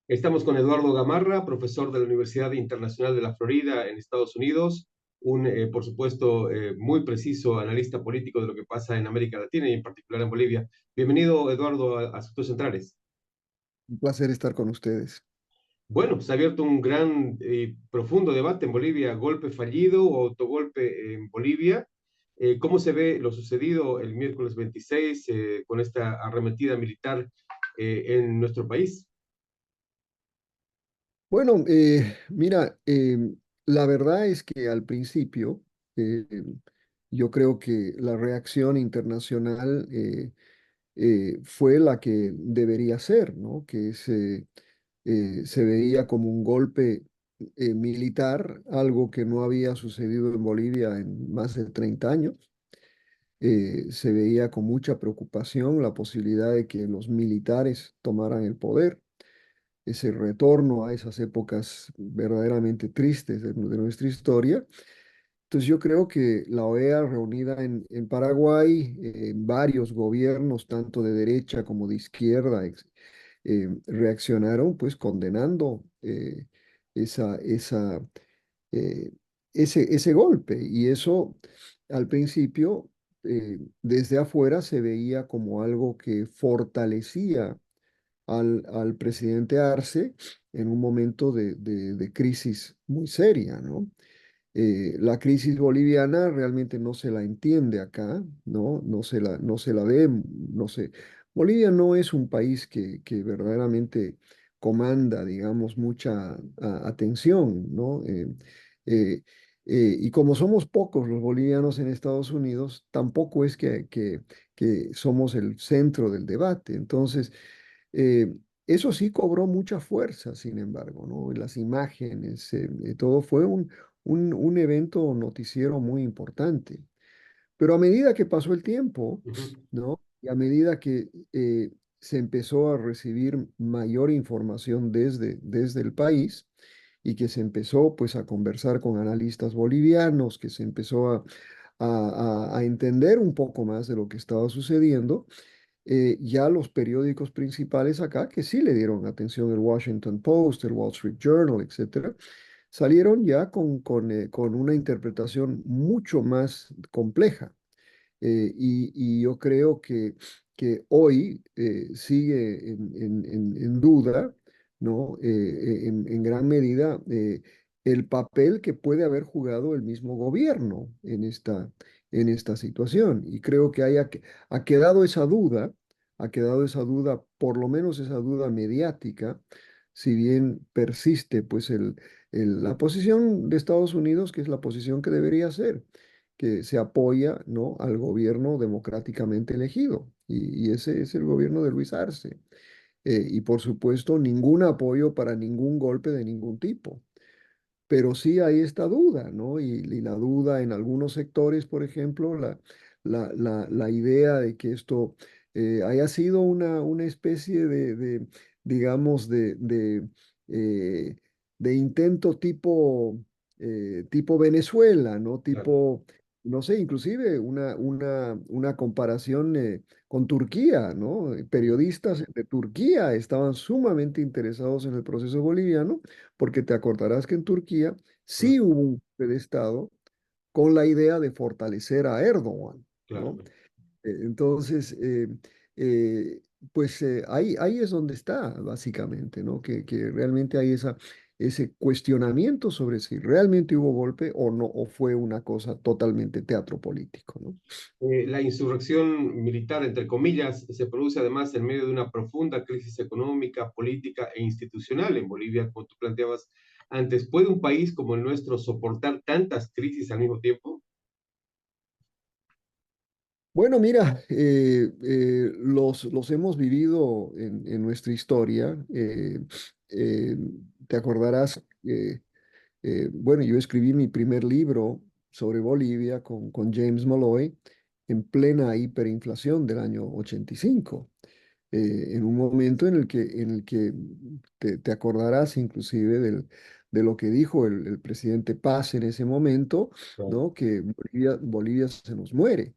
Estamos con Eduardo Gamarra, profesor de la Universidad Internacional de la Florida en Estados Unidos, por supuesto, muy preciso analista político de lo que pasa en América Latina y en particular en Bolivia. Bienvenido, Eduardo, a Asuntos Centrales. Un placer estar con ustedes. Bueno, se ha abierto un gran y profundo debate en Bolivia, golpe fallido o autogolpe en Bolivia. ¿Cómo se ve lo sucedido el miércoles 26 con esta arremetida militar en nuestro país? Bueno, mira, la verdad es que al principio eh, yo creo que la reacción internacional fue la que debería ser, ¿no? Que se veía como un golpe militar, algo que no había sucedido en Bolivia en más de 30 años. Se veía con mucha preocupación la posibilidad de que los militares tomaran el poder, ese retorno a esas épocas verdaderamente tristes de nuestra historia. Entonces yo creo que la OEA reunida en Paraguay, varios gobiernos, tanto de derecha como de izquierda, reaccionaron pues condenando esa, esa, eh, ese golpe. Y eso al principio, desde afuera, se veía como algo que fortalecía al presidente Arce en un momento de crisis muy seria, ¿no? La crisis boliviana realmente no se la entiende acá, ¿no? No se la ve, no sé. Bolivia no es un país que verdaderamente comanda, digamos, mucha atención, ¿no? Eh, y como somos pocos los bolivianos en Estados Unidos, tampoco es que somos el centro del debate. Entonces, eh, eso sí cobró mucha fuerza, sin embargo, ¿no? Las imágenes, todo fue un evento noticiero muy importante. Pero a medida que pasó el tiempo, Ujú. ¿no? Y a medida que se empezó a recibir mayor información desde el país y que se empezó pues a conversar con analistas bolivianos, que se empezó a entender un poco más de lo que estaba sucediendo, ya los periódicos principales acá, que sí le dieron atención, el Washington Post, el Wall Street Journal, etcétera, salieron ya con una interpretación mucho más compleja. Y yo creo que hoy sigue en duda, ¿no? En gran medida, el papel que puede haber jugado el mismo gobierno en esta situación. Y creo que ha quedado esa duda, por lo menos esa duda mediática, si bien persiste pues la posición de Estados Unidos, que es la posición que debería ser, que se apoya, ¿no?, al gobierno democráticamente elegido, y ese es el gobierno de Luis Arce. Y por supuesto, ningún apoyo para ningún golpe de ningún tipo. Pero sí hay esta duda, ¿no? Y la duda en algunos sectores, por ejemplo, la idea de que esto haya sido una especie digamos, eh, de intento tipo Venezuela, ¿no? Claro. No sé, inclusive una comparación con Turquía, ¿no? Periodistas de Turquía estaban sumamente interesados en el proceso boliviano, porque te acordarás que en Turquía Mm. sí hubo un golpe de Estado con la idea de fortalecer a Erdogan, ¿no? Claro. Entonces, eh, pues ahí es donde está, básicamente, ¿no? Que realmente hay ese cuestionamiento sobre si realmente hubo golpe o no, o fue una cosa totalmente teatro político, ¿no? La insurrección militar, entre comillas, se produce además en medio de una profunda crisis económica, política e institucional en Bolivia, como tú planteabas antes. ¿Puede un país como el nuestro soportar tantas crisis al mismo tiempo? Bueno, mira, los hemos vivido en nuestra historia. Eh, Te acordarás, bueno, yo escribí mi primer libro sobre Bolivia con James Molloy en plena hiperinflación del año 85, en un momento en el que te acordarás inclusive de lo que dijo el presidente Paz en ese momento, Claro. ¿no? Que Bolivia se nos muere.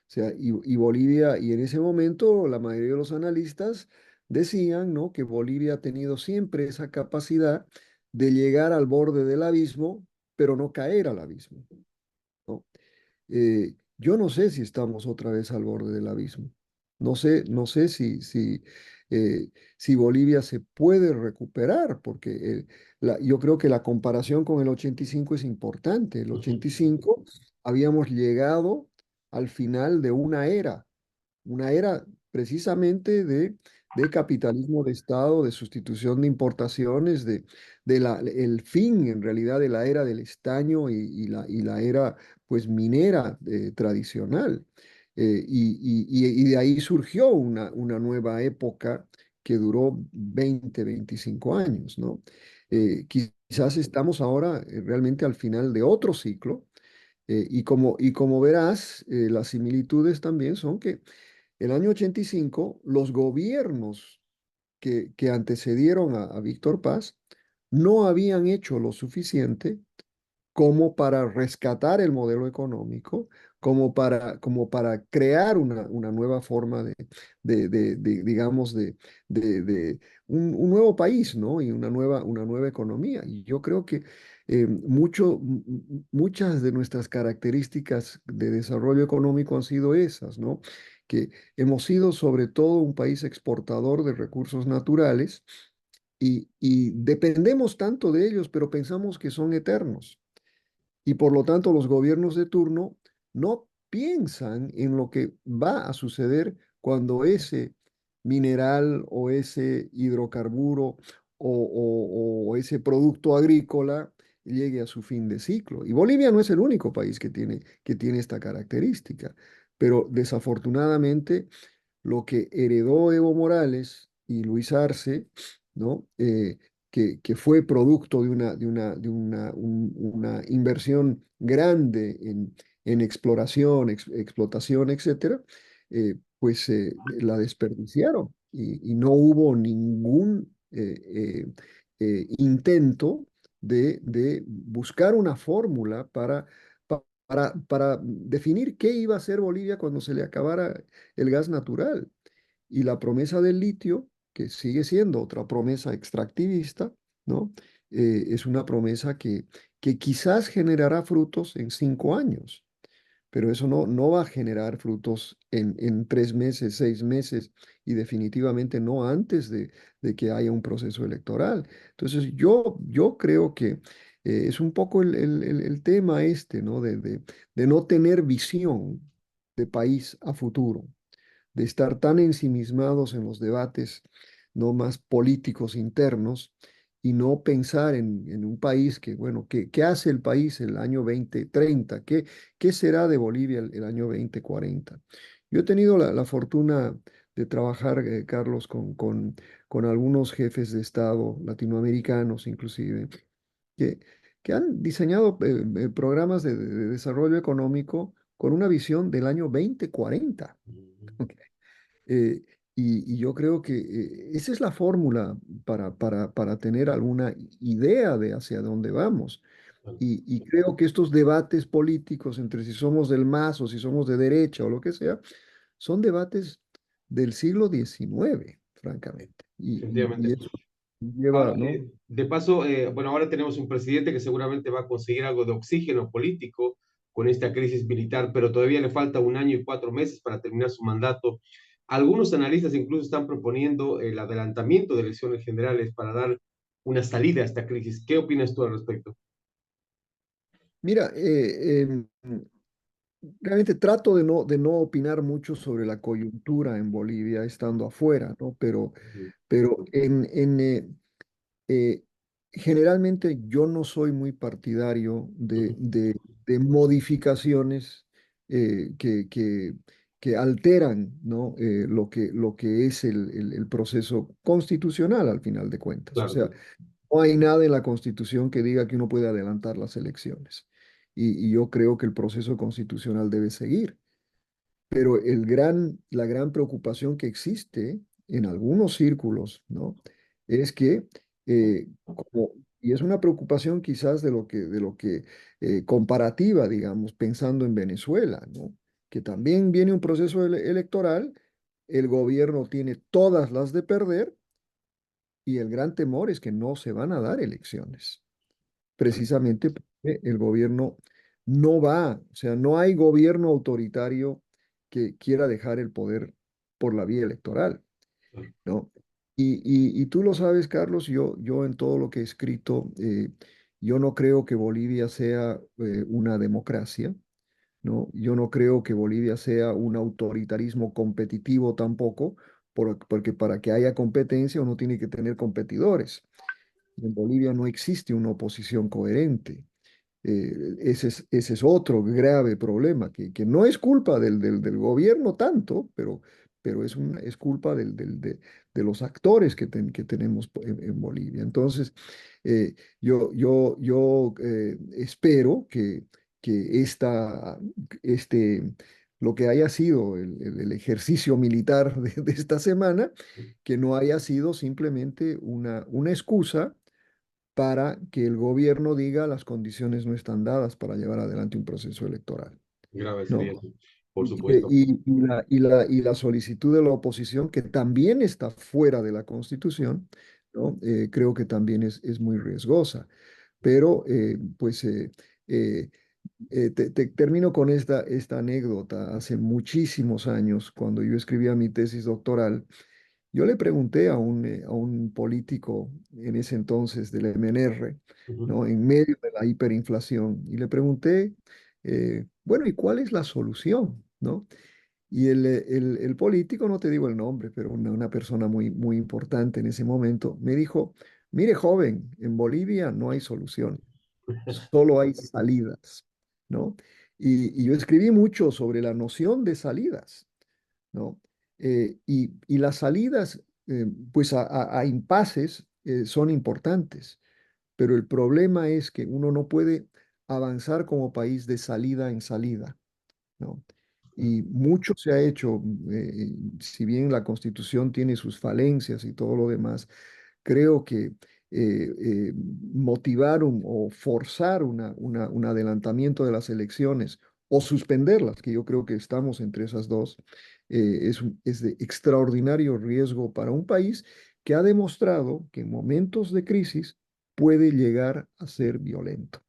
O sea, y Bolivia, y en ese momento la mayoría de los analistas decían, ¿no?, que Bolivia ha tenido siempre esa capacidad de llegar al borde del abismo, pero no caer al abismo, ¿no? Yo no sé si estamos otra vez al borde del abismo. No sé si Bolivia se puede recuperar, porque yo creo que la comparación con el 85 es importante. El Ujú. 85 habíamos llegado al final de una era precisamente de capitalismo de Estado, de sustitución de importaciones, el fin en realidad de la era del estaño y la era pues minera tradicional. Y de ahí surgió una nueva época que duró 20, 25 años, ¿no? Quizás estamos ahora realmente al final de otro ciclo, y como verás, las similitudes también son que el año 85 los gobiernos que antecedieron a Víctor Paz no habían hecho lo suficiente como para rescatar el modelo económico, como para crear una nueva forma digamos, de un nuevo país, ¿no? Y una nueva economía. Y yo creo que muchas de nuestras características de desarrollo económico han sido esas, ¿no? Que hemos sido sobre todo un país exportador de recursos naturales y dependemos tanto de ellos, pero pensamos que son eternos. Y por lo tanto, los gobiernos de turno no piensan en lo que va a suceder cuando ese mineral o ese hidrocarburo o ese producto agrícola llegue a su fin de ciclo. Y Bolivia no es el único país que tiene esta característica, pero desafortunadamente lo que heredó Evo Morales y Luis Arce, ¿no? Que fue producto de una inversión grande en exploración, explotación, etcétera, pues la desperdiciaron y no hubo ningún intento de buscar una fórmula para definir qué iba a hacer Bolivia cuando se le acabara el gas natural. Y la promesa del litio, que sigue siendo otra promesa extractivista, ¿no? Es una promesa que quizás generará frutos en 5 años, pero eso no va a generar frutos en 3 meses, 6 meses, y definitivamente no antes de que haya un proceso electoral. Entonces, yo creo que es un poco el tema este, ¿no? De no tener visión de país a futuro, de estar tan ensimismados en los debates no más políticos internos y no pensar en un país que, bueno, ¿qué hace el país el año 2030? ¿Qué será de Bolivia el año 2040? Yo he tenido la fortuna de trabajar, Carlos, con algunos jefes de Estado latinoamericanos inclusive, que, que han diseñado programas de desarrollo económico con una visión del año 2040. Eh, y yo creo que esa es la fórmula para tener alguna idea de hacia dónde vamos. Y creo que estos debates políticos entre si somos del MAS o si somos de derecha o lo que sea, son debates del siglo XIX, francamente. Y Efectivamente. eso lleva, Ahora, ¿no? de paso, bueno, ahora tenemos un presidente que seguramente va a conseguir algo de oxígeno político con esta crisis militar, pero todavía le falta 1 año y 4 meses para terminar su mandato. Algunos analistas incluso están proponiendo el adelantamiento de elecciones generales para dar una salida a esta crisis. ¿Qué opinas tú al respecto? Mira, realmente trato de no opinar mucho sobre la coyuntura en Bolivia estando afuera, ¿no? Pero eh, generalmente yo no soy muy partidario de modificaciones que alteran, ¿no? Lo que es el proceso constitucional al final de cuentas. O Claro, sea, claro. no hay nada en la Constitución que diga que uno puede adelantar las elecciones. Y yo creo que el proceso constitucional debe seguir. Pero la gran preocupación que existe en algunos círculos, ¿no? Es que, y es una preocupación quizás de lo que comparativa, digamos, pensando en Venezuela, ¿no? Que también viene un proceso electoral, el gobierno tiene todas las de perder y el gran temor es que no se van a dar elecciones, precisamente porque el gobierno no va, o sea, no hay gobierno autoritario que quiera dejar el poder por la vía electoral, ¿no? Y tú lo sabes, Carlos, yo en todo lo que he escrito, yo no creo que Bolivia sea una democracia, ¿no? Yo no creo que Bolivia sea un autoritarismo competitivo tampoco, porque para que haya competencia uno tiene que tener competidores. Y en Bolivia no existe una oposición coherente. Ese es otro grave problema, que no es culpa del gobierno tanto, pero es culpa de los actores que tenemos en Bolivia. Entonces, yo espero que este, lo que haya sido el ejercicio militar de esta semana, que no haya sido simplemente una excusa para que el gobierno diga las condiciones no están dadas para llevar adelante un proceso electoral, Grave ¿no? sería eso, por supuesto. Y la solicitud de la oposición, que también está fuera de la Constitución, ¿no? Creo que también es muy riesgosa. Pero, pues, termino con esta anécdota. Hace muchísimos años, cuando yo escribía mi tesis doctoral, yo le pregunté a un político en ese entonces del MNR, Ujú. ¿no? En medio de la hiperinflación, y le pregunté, bueno, ¿y cuál es la solución? ¿No? Y el político, no te digo el nombre, pero una persona muy, muy importante en ese momento, me dijo, mire, joven, en Bolivia no hay solución, solo hay salidas, ¿no? Y yo escribí mucho sobre la noción de salidas, ¿no? Y las salidas, pues a impases, son importantes, pero el problema es que uno no puede avanzar como país de salida en salida, ¿no? Y mucho se ha hecho, si bien la Constitución tiene sus falencias y todo lo demás, creo que motivar o forzar un adelantamiento de las elecciones o suspenderlas, que yo creo que estamos entre esas dos, es de extraordinario riesgo para un país que ha demostrado que en momentos de crisis puede llegar a ser violento.